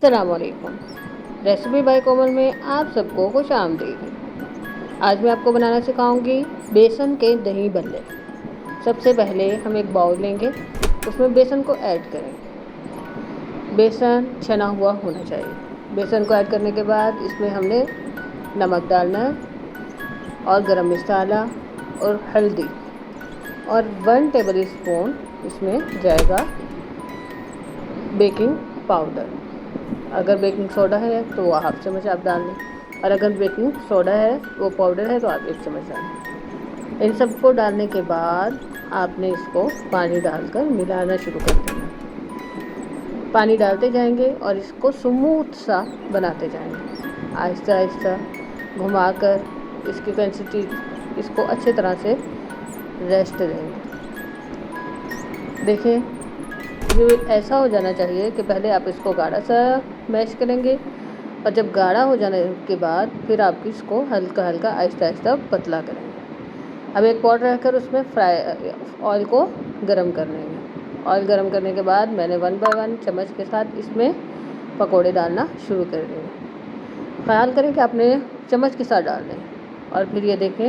अस्सलामुअलैकुम। Recipe bye कोमल में आप सबको खुश आमदीद। आज मैं आपको बनाना सिखाऊंगी बेसन के दही बल्ले। सबसे पहले हम एक बाउल लेंगे, उसमें बेसन को ऐड करेंगे। बेसन छना हुआ होना चाहिए। बेसन को ऐड करने के बाद इसमें हमने नमक डालना है और गरम मसाला और हल्दी और 1 टेबल स्पून इसमें जाएगा बेकिंग पाउडर। अगर बेकिंग सोडा है तो वो हाफ चम्मच आप डाल लें, और अगर बेकिंग सोडा है वो पाउडर है तो आप 1 चम्मच डालें। इन सबको डालने के बाद आपने इसको पानी डालकर मिलाना शुरू कर देना। पानी डालते जाएंगे और इसको स्मूथ सा बनाते जाएंगे, आहिस्ता आहिस्ता घुमाकर इसकी कंसिस्टेंसी इसको अच्छे तरह से रेस्ट देंगे। देखिए, ये ऐसा हो जाना चाहिए कि पहले आप इसको गाढ़ा सा मैश करेंगे, और जब गाढ़ा हो जाने के बाद फिर आप इसको हल्का हल्का आहिस्ता आहिस्ता पतला करेंगे। अब एक पॉट रखकर उसमें ऑयल को गरम कर लेंगे। ऑयल गरम करने के बाद मैंने 1 बाय 1 चम्मच के साथ इसमें पकोड़े डालना शुरू कर देंगे। ख्याल करें कि आपने चम्मच के साथ डाल दें, और फिर ये देखें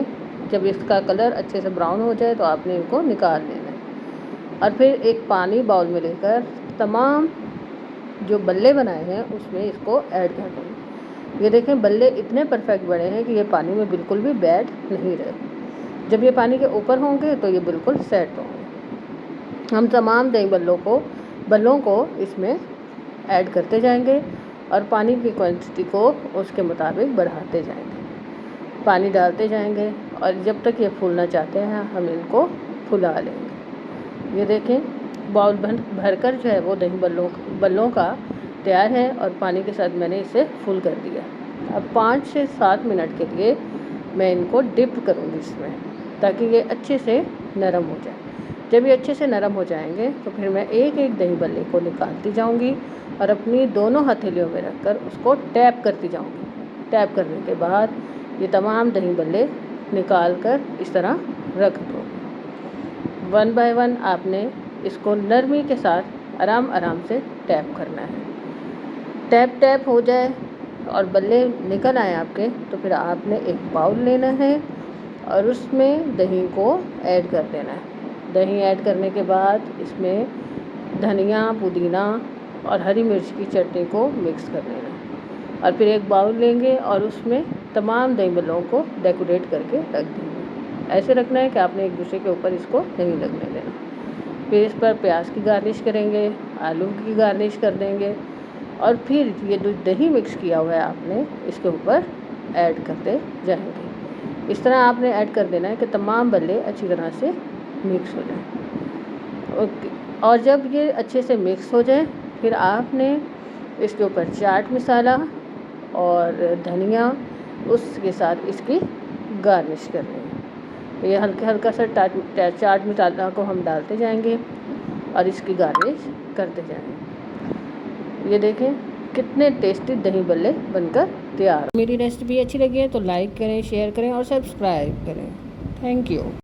जब इसका कलर अच्छे से ब्राउन हो जाए तो आपने इनको निकाल लेना है। और फिर एक पानी बाउल में लेकर तमाम जो बल्ले बनाए हैं उसमें इसको ऐड कर देंगे। ये देखें बल्ले इतने परफेक्ट बने हैं कि ये पानी में बिल्कुल भी बैठ नहीं रहे। जब ये पानी के ऊपर होंगे तो ये बिल्कुल सेट होंगे। हम तमाम दही बल्लों को इसमें ऐड करते जाएंगे और पानी की क्वांटिटी को उसके मुताबिक बढ़ाते जाएंगे। पानी डालते जाएंगे और जब तक ये फूलना चाहते हैं हम इनको फुला लेंगे। ये देखें बाउल भरकर जो है वो दही बल्लों का तैयार है, और पानी के साथ मैंने इसे फुल कर दिया। अब 5 से 7 मिनट के लिए मैं इनको डिप करूँगी इसमें, ताकि ये अच्छे से नरम हो जाए। जब ये अच्छे से नरम हो जाएंगे तो फिर मैं एक एक दही बल्ले को निकालती जाऊँगी और अपनी दोनों हथेलियों में रखकर उसको टैप करती जाऊँगी। टैप करने के बाद ये तमाम दही बल्ले निकाल कर इस तरह रख दो। 1 बाय 1 आपने इसको नरमी के साथ आराम आराम से टैप करना है। टैप हो जाए और बल्ले निकल आए आपके, तो फिर आपने एक बाउल लेना है और उसमें दही को ऐड कर देना है। दही ऐड करने के बाद इसमें धनिया, पुदीना और हरी मिर्च की चटनी को मिक्स कर लेना है, और फिर एक बाउल लेंगे और उसमें तमाम दही बल्लों को डेकोरेट करके रख देंगे। ऐसे रखना है कि आपने एक दूसरे के ऊपर इसको नहीं लगने देना। फिर इस पर प्याज की गार्निश करेंगे, आलू की गार्निश कर देंगे, और फिर ये जो दही मिक्स किया हुआ है आपने इसके ऊपर ऐड करते जाएंगे। इस तरह आपने ऐड कर देना है कि तमाम बल्ले अच्छी तरह से मिक्स हो जाएं। ओके, और जब ये अच्छे से मिक्स हो जाए फिर आपने इसके ऊपर चाट मसाला और धनिया उसके साथ इसकी गार्निश करनी है। ये हल्का सा चाट मसाला को हम डालते जाएंगे और इसकी गार्निश करते जाएंगे। ये देखें कितने टेस्टी दही बल्ले बनकर तैयार। मेरी रेसिपी अच्छी लगी है तो लाइक करें, शेयर करें और सब्सक्राइब करें। Thank you.